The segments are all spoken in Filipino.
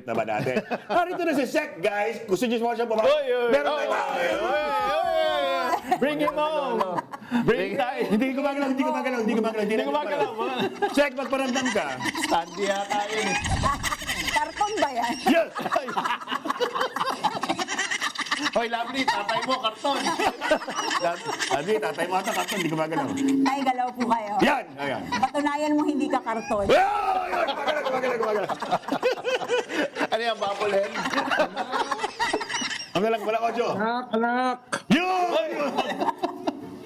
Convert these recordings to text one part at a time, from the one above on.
na ba natin? Narito na si Sek, guys. Gusto niyo mo siya pumasok? Meron tayo. Bring him home! Bring tayo! Hindi gumagalaw. Sek, magparamdam ka. Standy yata yun eh. Karton ba yan? Yes! Hoy, Lovely, tatay mo, karton. Sabi, tatay mo ata, karton, hindi gumagalaw. Ay, galaw po kayo. Yan! Ayan. Patunayan mo hindi ka karton. Gumagalaw. Ano yan, bubblehead? Ang galang wala ko, Jo. Anak! Yun!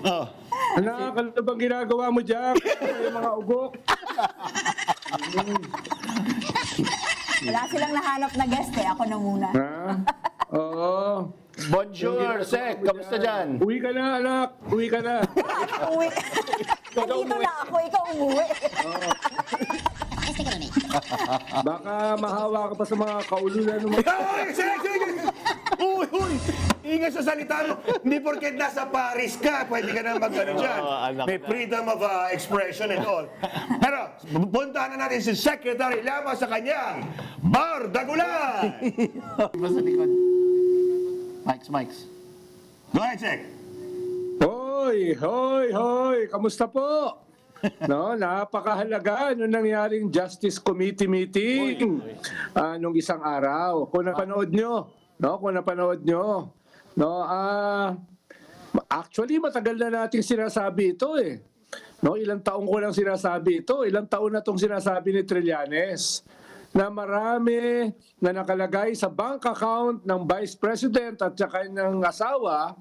Oh. Anak, ano bang ginagawa mo dyan? Yung mga ugok. Wala silang nahanap na guest eh. Ako na muna. Ha? Oo. Bonjour, Sek. Kamusta dyan? Uwi ka na, anak. Uwi ka na. Uwi. Nandito na ako. Ikaw umuwi. Baka mahawa ka pa sa mga kaulunan ng mga... Ay, Sek! Uy! Ingat sa salita mo. Hindi porket nasa Paris ka, pwede ka na mag-ano dyan. anak May na. freedom of expression and all. Pero, puntahan na natin si Secretary Llama sa kanyang Bar Dagulan! Iba sa likod. Mikes. Go ahead, Sek. Hoy! Kamusta po? No, napakahalaga nung nangyaring Justice Committee meeting nung isang araw. Kung napanood nyo, actually matagal na nating sinasabi ito eh. No, ilang taong ko lang sinasabi ito, ilang taon na itong sinasabi ni Trillanes na marami na nakalagay sa bank account ng Vice President at sa kanyang asawa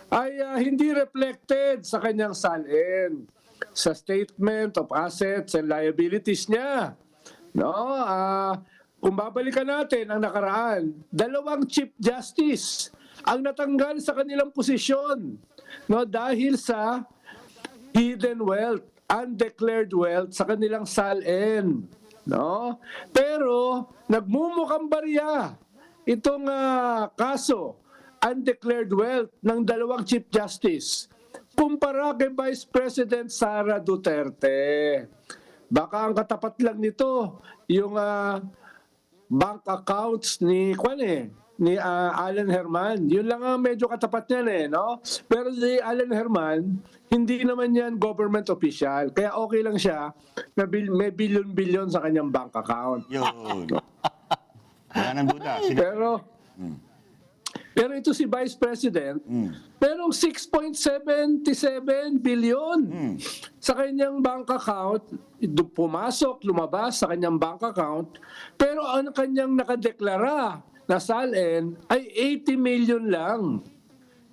ay hindi reflected sa kanyang salin, sa statement of assets and liabilities niya. No, kung babalikan natin ang nakaraan, 2 Chief Justice ang natanggal sa kanilang posisyon, no, dahil sa hidden wealth, undeclared wealth sa kanilang salin, no? Pero nagmumukhang barya itong kaso undeclared wealth ng 2 Chief Justice kumpara kay Vice President Sara Duterte. Baka ang katapat lang nito yung bank accounts ni Alan Herman. Yun lang ang medyo katapat niyan eh, no? Pero si Alan Herman, hindi naman yan government official. Kaya okay lang siya na may bilyon-bilyon sa kanyang bank account. Yun. Wala nang duda. Pero ito si Vice President, merong 6.77 billion sa kanyang bank account, pumasok, lumabas sa kanyang bank account, pero ang kanyang nakadeklara na salin ay 80 million lang.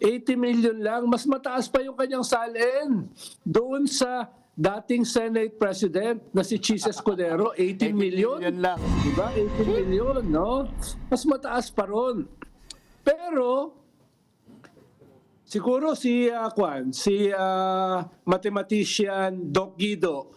80 million lang, mas mataas pa yung kanyang salin doon sa dating Senate President na si Chis Escudero, 18 million. Yun lang. Diba? 18 million, no? Mas mataas pa ron. Pero siguro si mathematician Doc Guido,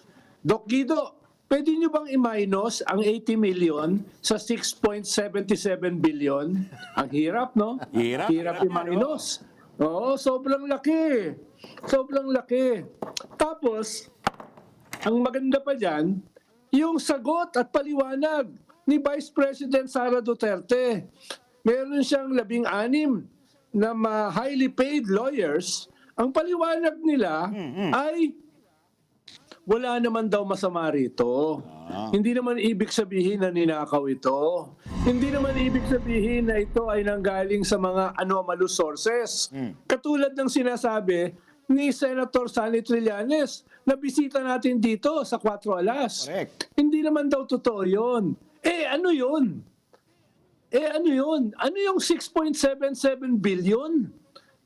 pwede nyo bang i-minus ang 80 million sa 6.77 billion? Ang hirap, no? Hirap i-minus. Oo, sobrang laki. Sobrang laki. Tapos, ang maganda pa dyan, yung sagot at paliwanag ni Vice President Sara Duterte. Meron siyang 16 na highly paid lawyers. Ang paliwanag nila ay wala naman daw masama rito. Hindi naman ibig sabihin na ninakaw ito. Hindi naman ibig sabihin na ito ay nanggaling sa mga anomalous sources. Katulad ng sinasabi ni Senator Sonny Trillanes na bisita natin dito sa 4 Alas. Correct. Hindi naman daw totoo yun. Ano yun? Ano yung 6.77 billion?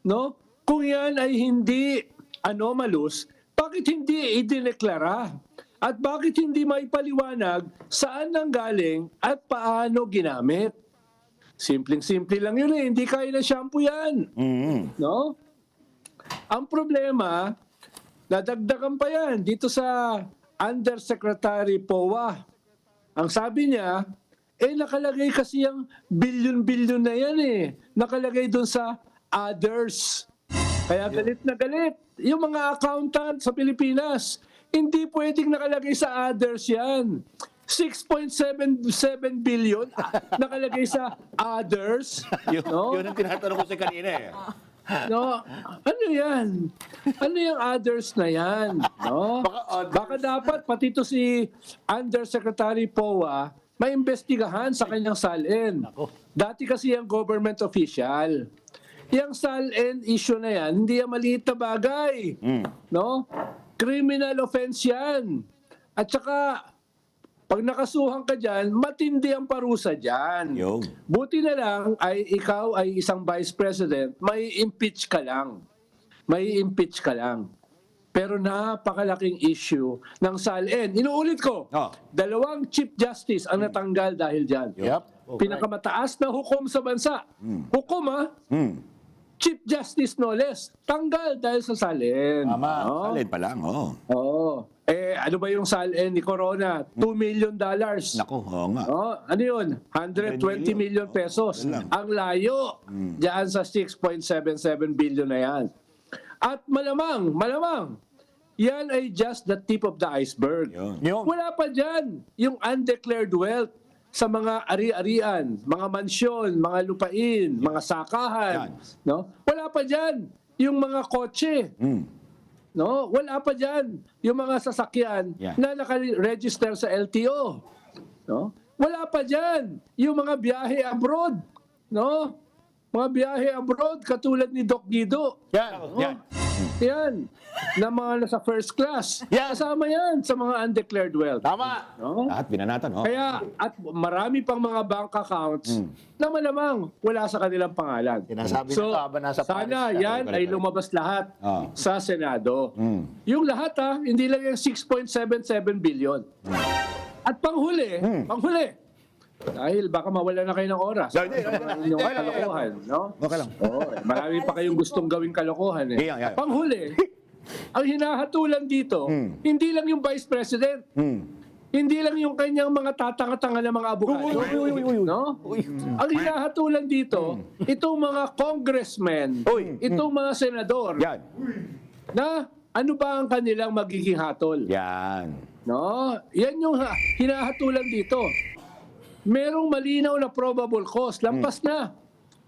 No? Kung yan ay hindi anomalous, bakit hindi idineklara? At bakit hindi maipaliwanag saan nanggaling at paano ginamit? Simpleng-simple lang yun eh. Hindi kaya na shampoo yan. No? Ang problema, nadagdagan pa yan dito sa Undersecretary POA. Ang sabi niya, nakalagay kasi yung bilyon-bilyon na yan eh. Nakalagay doon sa others. Kaya galit na galit. Yung mga accountant sa Pilipinas, hindi pwedeng nakalagay sa others yan. 6.77 billion nakalagay sa others. No? Yun ang tinatanong ko sa kanina eh. No? Ano yan? Ano yung others na yan? No? Baka dapat pati to si Undersecretary POA maimbestigahan sa kanyang salin. Dati kasi yung government official. Yung salin issue na yan, hindi yan maliit na bagay. No? Criminal offense yan. At saka, pag nakasuhan ka dyan, matindi ang parusa dyan. Yung. Buti na lang ay ikaw ay isang vice president, may impeach ka lang. May impeach ka lang. Pero napakalaking issue ng SALN. Inuulit ko, Oh. 2 Chief Justice ang natanggal dahil dyan. Yep. Pinakamataas na hukom sa bansa. Hukom ha? Chief Justice no less. Tanggal dahil sa SALN. Tama. No? Salid pa lang, oo. Oo. Ano ba yung SALN ni Corona? $2 million. Naku, oo nga. Oh, ano yun? 120 million pesos. Yun lang. Ang layo diyan sa 6.77 billion na yan. At malamang, yan ay just the tip of the iceberg. Yun. Wala pa dyan yung undeclared wealth sa mga ari-arian, mga mansyon, mga lupain, mga sakahan. Yan. No? Wala pa dyan yung mga kotse. No? Wala pa dyan yung mga sasakyan Yan. na naka-register sa LTO. No? Wala pa dyan yung mga biyahe abroad. No? Mga biyahe abroad katulad ni Doc Guido. Yan. Yan. Yan. Na mga nasa first class. Yan. Kasama yan sa mga undeclared wealth. Tama. No? Lahat binanatan, oh. Kaya, at marami pang mga bank accounts na malamang wala sa kanilang pangalan. Sinasabi So, nito habang nasa sana Paris ka. yan ay lumabas lahat Ah. sa Senado. Yung lahat hindi lang yung 6.77 billion. At panghuli, dahil baka mawala na kayo ng oras. Hindi. Yung kalokohan, no? Okay lang. Oo, marami pa kayong gustong gawing kalokohan. Eh. Yeah. Panghuli, ang hinahatulan dito, hindi lang yung Vice President, hindi lang yung kanyang mga tatanga-tanga na mga abogado. No? Ang hinahatulan dito, itong mga congressmen, itong mga senador, Yan. na ano ba ang kanilang magiging hatol? Yan. No? Yan yung hinahatulan dito. Merong malinaw na probable cause. Lampas na.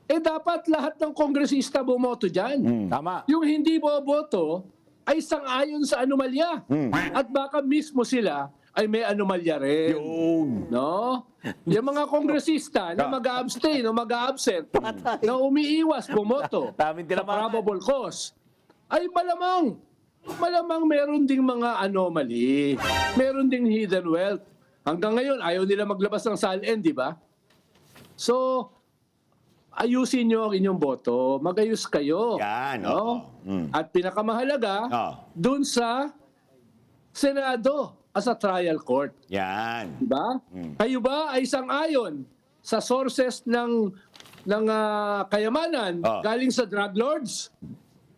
Dapat lahat ng kongresista bumoto dyan. Tama. Yung hindi boboto ay sang-ayon sa anomalya. At baka mismo sila ay may anomalya rin. No? Yung mga kongresista na mag-abstain o mag-absent, na umiiwas bumoto Daming sa tinamaan. probable cause, ay malamang meron ding mga anomaly. Meron ding hidden wealth. Hanggang ngayon, ayaw nila maglabas ng SALN, di ba? So, ayusin nyo ang inyong boto. Magayos kayo. Yan, no? oo. At pinakamahalaga, Oo. dun sa Senado as a trial court. Yan. Di ba? Kayo ba ay sang-ayon sa sources ng kayamanan galing sa drug lords?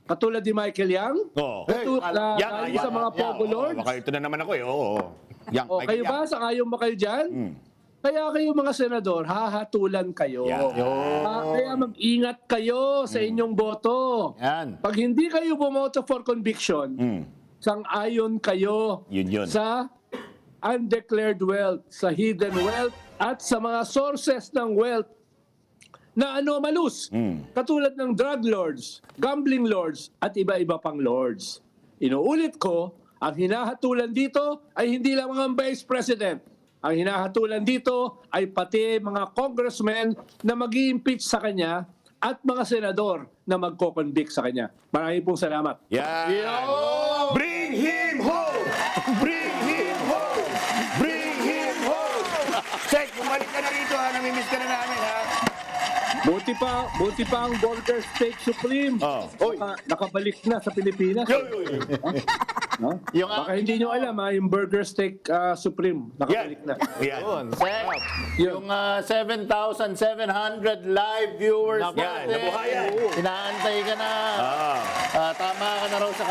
Katulad ni Michael Yang? Oo. Galing sa mga Pogo lords? Baka ito na naman ako eh. Oo. Yang, O kayo ba? Sang-ayon ba kayo dyan? Kaya kayo mga senador, hahatulan kayo. Yan. Kaya mag-ingat kayo sa inyong boto. Yan. Pag hindi kayo bumoto for conviction, sang-ayon kayo Yun. sa undeclared wealth, sa hidden wealth, at sa mga sources ng wealth na anomalous. Katulad ng drug lords, gambling lords, at iba-iba pang lords. Inuulit ko, ang hinahatulan dito ay hindi lang mga vice president. Ang hinahatulan dito ay pati mga congressmen na mag-i-impeach sa kanya at mga senador na magko-convict sa kanya. Maraming pong salamat. Yan. Bring him home! Bring him home! Bring him home! Check, bumalik ka na rito ha. Namimiss ka na namin ha. Buti pa ang Burger Steak Supreme. Nakabalik na sa Pilipinas. No? Baka hindi nyo alam yung Burger Steak Supreme. Nakabalik na. Yan. Yun, Sek. Yung 7,700 live viewers Yan, nabuhayan. Inaantay ka na. Tama ka na raw sa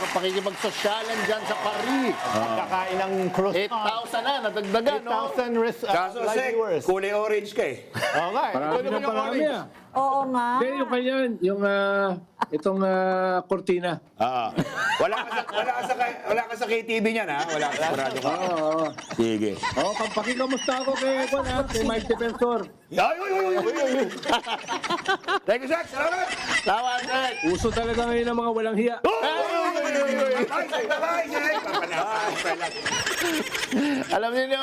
pakikipagsosyalan dyan sa Paris. Kakain ng croissant. 8,000 na, nadagdagan, no? 8,000 Kaso, live Sek, viewers. kulay orange ka eh. Okay. Marami ng marami Oo nga. Hindi, yung kanyan, yung itong kortina. Wala ka sa KTV niyan, ha? Wala ka sa radyo ka. Oo. Sige. Pakikamusta ako kay Mike Defensor. Ay. Thank you, Zach. Salamat. Salamat, Zach. Uso talaga ngayon ng mga walang hiya. Alam niyo,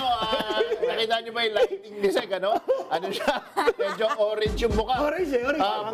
nakita niyo ba yung lighting ni Zach, ano? Ano siya? Medyo orange yung mukha. Orange. Ah,